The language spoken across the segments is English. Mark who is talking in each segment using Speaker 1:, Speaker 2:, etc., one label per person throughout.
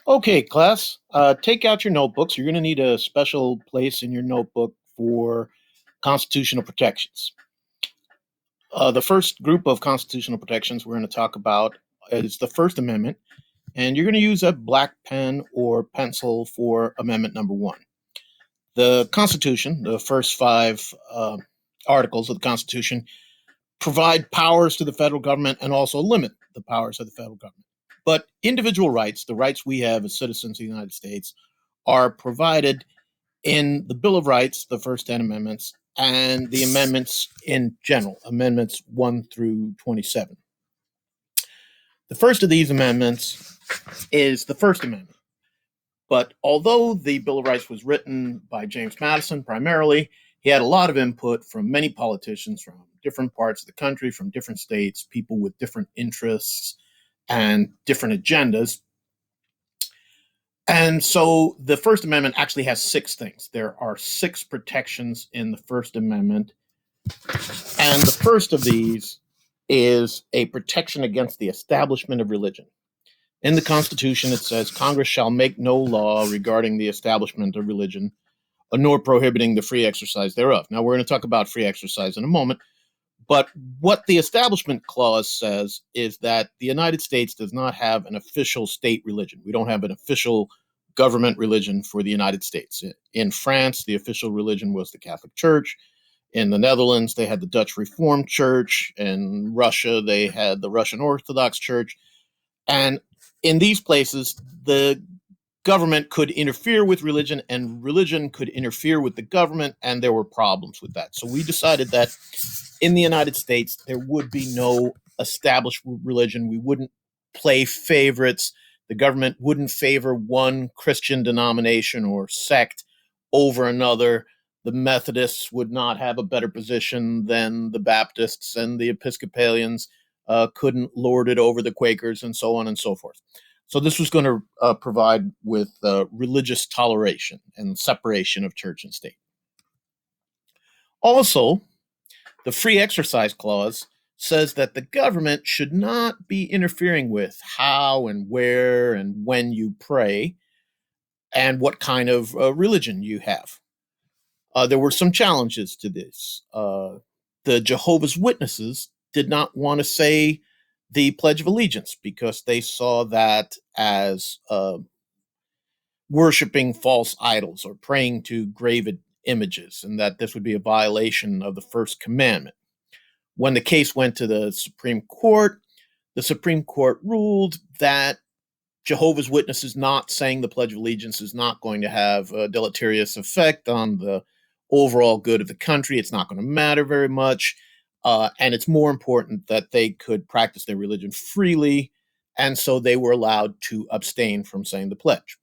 Speaker 1: Okay, class, take out your notebooks. You're going to need a special place in your notebook for constitutional protections. The first group of constitutional protections we're going to talk about is the First Amendment, and you're going to use a black pen or pencil for Amendment number one. The Constitution, the first five articles of the Constitution, provide powers to the federal government and also limit the powers of the federal government. But individual rights, the rights we have as citizens of the United States, are provided in the Bill of Rights, the first 10 amendments, and the amendments in general, amendments 1 through 27. The first of these amendments is the First Amendment. But although the Bill of Rights was written by James Madison primarily, he had a lot of input from many politicians from different parts of the country, from different states, people with different interests and different agendas. And so the First Amendment actually has six things. There are six protections in the First Amendment. And the first of these is a protection against the establishment of religion. In the Constitution, it says Congress shall make no law regarding the establishment of religion, nor prohibiting the free exercise thereof. Now, we're going to talk about free exercise in a moment. But what the Establishment Clause says is that the United States does not have an official state religion. We don't have an official government religion for the United States. In France, the official religion was the Catholic Church. In the Netherlands, they had the Dutch Reformed Church. In Russia, they had the Russian Orthodox Church. And in these places, the government could interfere with religion and religion could interfere with the government, and there were problems with that. So we decided that in the United States, there would be no established religion. We wouldn't play favorites. The government wouldn't favor one Christian denomination or sect over another. The Methodists would not have a better position than the Baptists, and the Episcopalians couldn't lord it over the Quakers, and so on and so forth. So this was going to provide with religious toleration and separation of church and state. Also, the Free Exercise Clause says that the government should not be interfering with how and where and when you pray and what kind of religion you have. There were some challenges to this. The Jehovah's Witnesses did not want to say the Pledge of Allegiance because they saw that as worshiping false idols or praying to graven images, and that this would be a violation of the First Commandment. When the case went to the Supreme Court ruled that Jehovah's Witnesses not saying the Pledge of Allegiance is not going to have a deleterious effect on the overall good of the country. It's not going to matter very much. And it's more important that they could practice their religion freely. And so they were allowed to abstain from saying the pledge.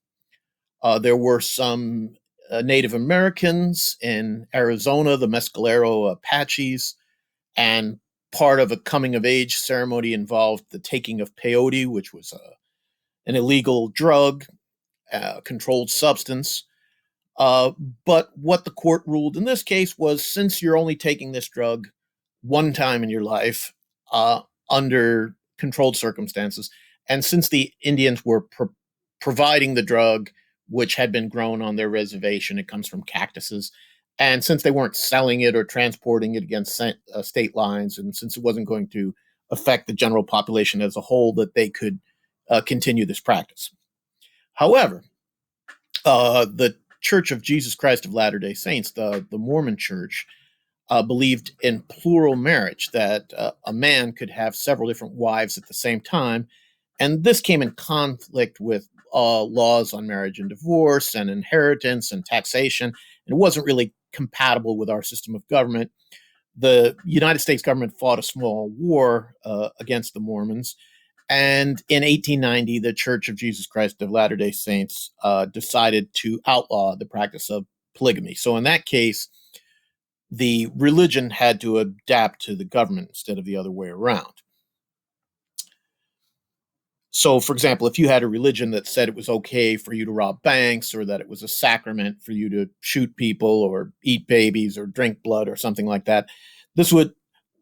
Speaker 1: There were some Native Americans in Arizona, the Mescalero Apaches, and part of a coming of age ceremony involved the taking of peyote, which was an illegal drug, controlled substance. But what the court ruled in this case was, since you're only taking this drug one time in your life under controlled circumstances, and since the Indians were providing the drug, which had been grown on their reservation, it comes from cactuses, and since they weren't selling it or transporting it against state lines, and since it wasn't going to affect the general population as a whole, that they could continue this practice. However, the Church of Jesus Christ of Latter-day Saints, the Mormon Church, believed in plural marriage, that a man could have several different wives at the same time. And this came in conflict with laws on marriage and divorce and inheritance and taxation. And it wasn't really compatible with our system of government. The United States government fought a small war against the Mormons. And in 1890, the Church of Jesus Christ of Latter-day Saints decided to outlaw the practice of polygamy. So in that case, the religion had to adapt to the government instead of the other way around. So, for example, if you had a religion that said it was okay for you to rob banks, or that it was a sacrament for you to shoot people or eat babies or drink blood or something like that,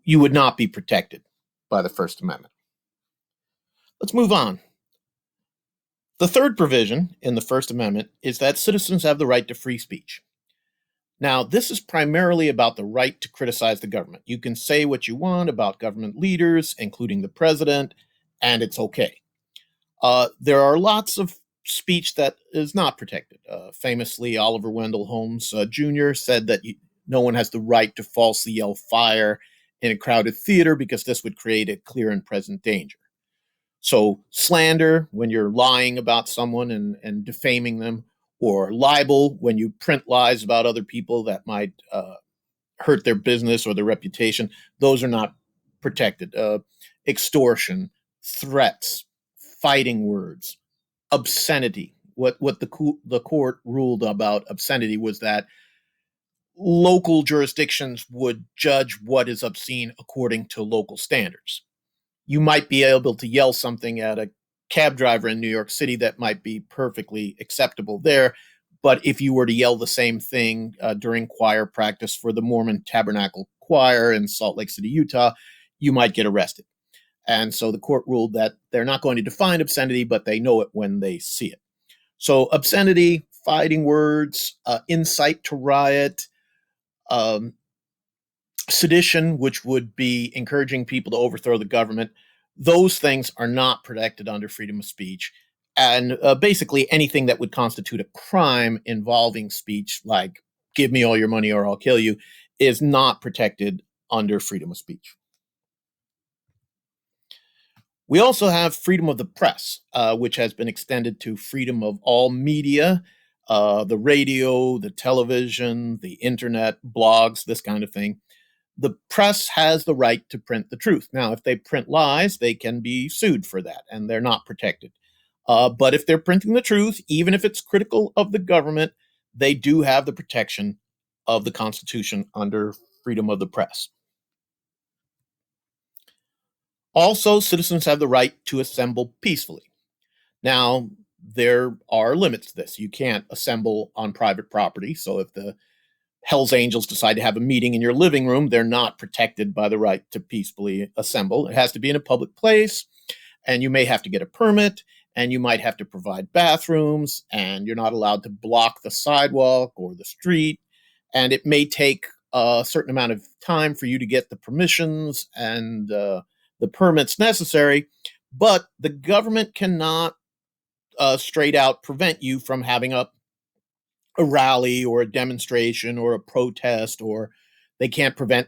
Speaker 1: you would not be protected by the First Amendment. Let's move on. The third provision in the First Amendment is that citizens have the right to free speech. Now, this is primarily about the right to criticize the government. You can say what you want about government leaders, including the president, and it's okay. There are lots of speech that is not protected. Famously, Oliver Wendell Holmes Jr. said that no one has the right to falsely yell fire in a crowded theater because this would create a clear and present danger. So, slander, when you're lying about someone and defaming them, or libel, when you print lies about other people that might hurt their business or their reputation, those are not protected. Extortion, threats, fighting words, obscenity. What the court ruled about obscenity was that local jurisdictions would judge what is obscene according to local standards. You might be able to yell something at a cab driver in New York City that might be perfectly acceptable there. But if you were to yell the same thing during choir practice for the Mormon Tabernacle Choir in Salt Lake City, Utah, you might get arrested. And so the court ruled that they're not going to define obscenity, but they know it when they see it. So obscenity, fighting words, incite to riot, um, sedition, which would be encouraging people to overthrow the government, those things are not protected under freedom of speech. And basically anything that would constitute a crime involving speech, like give me all your money or I'll kill you, is not protected under freedom of speech. We also have freedom of the press, which has been extended to freedom of all media, the radio, the television, the internet, blogs, this kind of thing. The press has the right to print the truth. Now, if they print lies, they can be sued for that, and they're not protected. But if they're printing the truth, even if it's critical of the government, they do have the protection of the Constitution under freedom of the press. Also, citizens have the right to assemble peacefully. Now, there are limits to this. You can't assemble on private property. So if the Hells Angels decide to have a meeting in your living room, they're not protected by the right to peacefully assemble. It has to be in a public place, and you may have to get a permit, and you might have to provide bathrooms, and you're not allowed to block the sidewalk or the street, and it may take a certain amount of time for you to get the permissions and the permits necessary, but the government cannot straight out prevent you from having a rally or a demonstration or a protest, or they can't prevent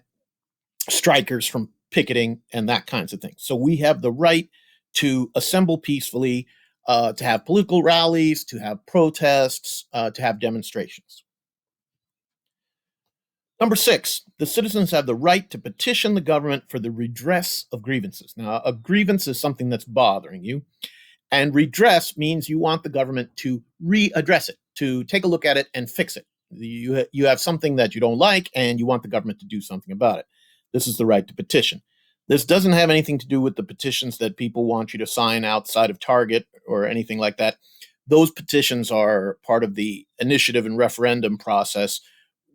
Speaker 1: strikers from picketing and that kinds of things. So we have the right to assemble peacefully, to have political rallies, to have protests, to have demonstrations. Number 6, the citizens have the right to petition the government for the redress of grievances. Now, a grievance is something that's bothering you, and redress means you want the government to readdress it, to take a look at it and fix it. You have something that you don't like, and you want the government to do something about it. This is the right to petition. This doesn't have anything to do with the petitions that people want you to sign outside of Target or anything like that. Those petitions are part of the initiative and referendum process,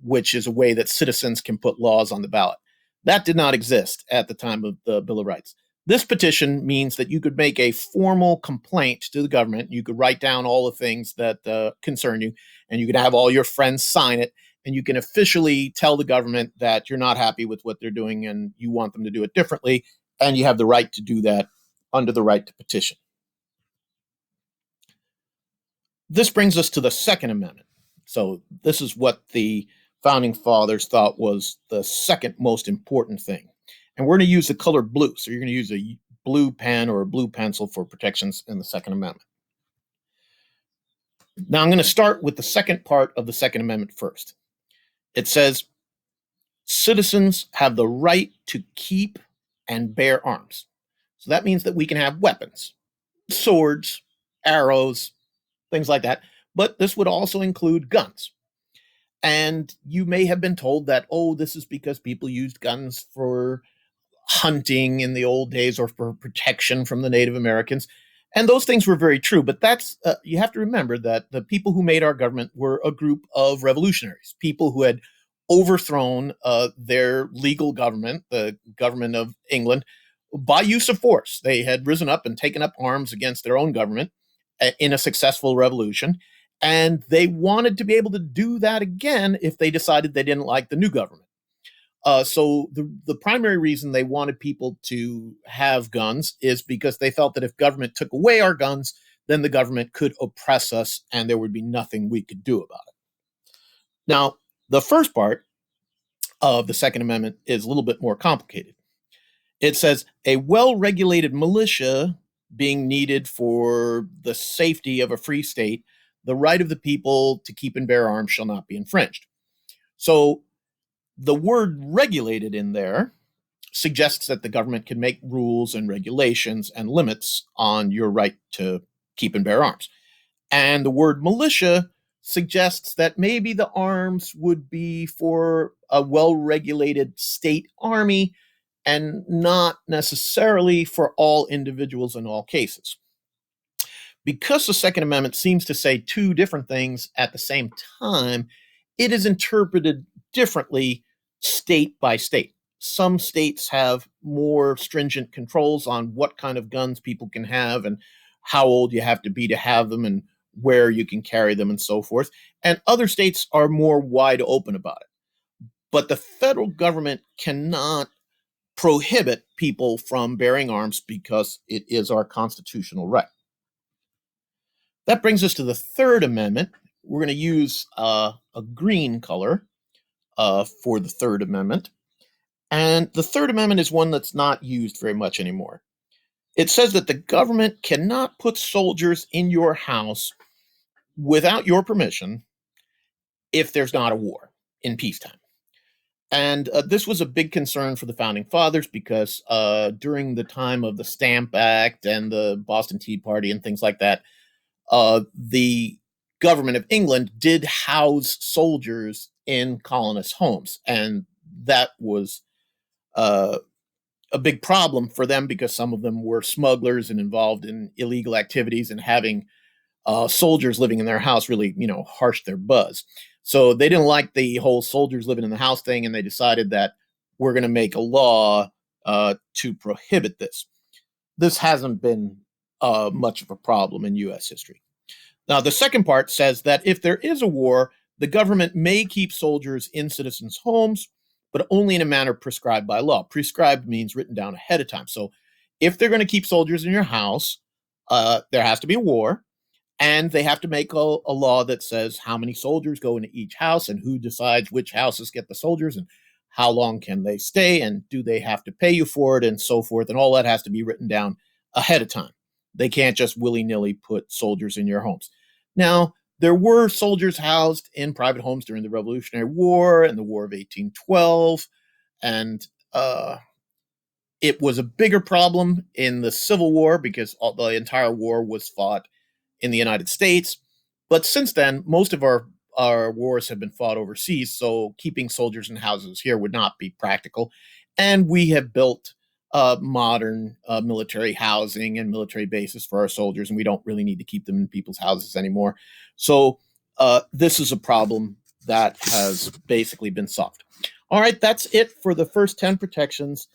Speaker 1: which is a way that citizens can put laws on the ballot. That did not exist at the time of the Bill of Rights. This petition means that you could make a formal complaint to the government. You could write down all the things that concern you, and you could have all your friends sign it, and you can officially tell the government that you're not happy with what they're doing and you want them to do it differently, and you have the right to do that under the right to petition. This brings us to the Second Amendment. So this is what the Founding Fathers thought was the second most important thing. And we're going to use the color blue. So you're going to use a blue pen or a blue pencil for protections in the Second Amendment. Now I'm going to start with the second part of the Second Amendment first. It says, citizens have the right to keep and bear arms. So that means that we can have weapons, swords, arrows, things like that. But this would also include guns. And you may have been told that, oh, this is because people used guns for hunting in the old days or for protection from the Native Americans. And those things were very true. But that's you have to remember that the people who made our government were a group of revolutionaries, people who had overthrown their legal government, the government of England, by use of force. They had risen up and taken up arms against their own government. in a successful revolution, and they wanted to be able to do that again if they decided they didn't like the new government. So the primary reason they wanted people to have guns is because they felt that if government took away our guns, then the government could oppress us and there would be nothing we could do about it. Now, the first part of the Second Amendment is a little bit more complicated. It says a well-regulated militia being needed for the safety of a free state, the right of the people to keep and bear arms shall not be infringed. So the word regulated in there suggests that the government can make rules and regulations and limits on your right to keep and bear arms. And the word militia suggests that maybe the arms would be for a well-regulated state army and not necessarily for all individuals in all cases. Because the Second Amendment seems to say two different things at the same time, it is interpreted differently state by state. Some states have more stringent controls on what kind of guns people can have and how old you have to have them and where you can carry them and so forth. And other states are more wide open about it. But the federal government cannot prohibit people from bearing arms because it is our constitutional right. That brings us to the Third Amendment. We're going to use a green color for the Third Amendment. And the Third Amendment is one that's not used very much anymore. It says that the government cannot put soldiers in your house without your permission if there's not a war in peacetime. And this was a big concern for the Founding Fathers because during the time of the Stamp Act and the Boston Tea Party and things like that, the government of England did house soldiers in colonist homes. And that was a big problem for them because some of them were smugglers and involved in illegal activities, and having soldiers living in their house really, harshed their buzz. So they didn't like the whole soldiers living in the house thing, and they decided that we're going to make a law to prohibit this. This hasn't been much of a problem in U.S. history. Now, the second part says that if there is a war, the government may keep soldiers in citizens' homes, but only in a manner prescribed by law. Prescribed means written down ahead of time. So if they're going to keep soldiers in your house, there has to be a war, and they have to make a law that says how many soldiers go into each house and who decides which houses get the soldiers and how long can they stay and do they have to pay you for it and so forth. And all that has to be written down ahead of time. They can't just willy-nilly put soldiers in your homes. Now, there were soldiers housed in private homes during the Revolutionary War and the War of 1812, and it was a bigger problem in the Civil War because the entire war was fought in the United States. But since then, most of our wars have been fought overseas, so keeping soldiers in houses here would not be practical. And we have built modern military housing and military bases for our soldiers, and we don't really need to keep them in people's houses anymore. So this is a problem that has basically been solved. All right, that's it for the first 10 protections.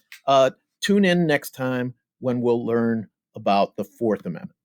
Speaker 1: Tune in next time when we'll learn about the Fourth Amendment.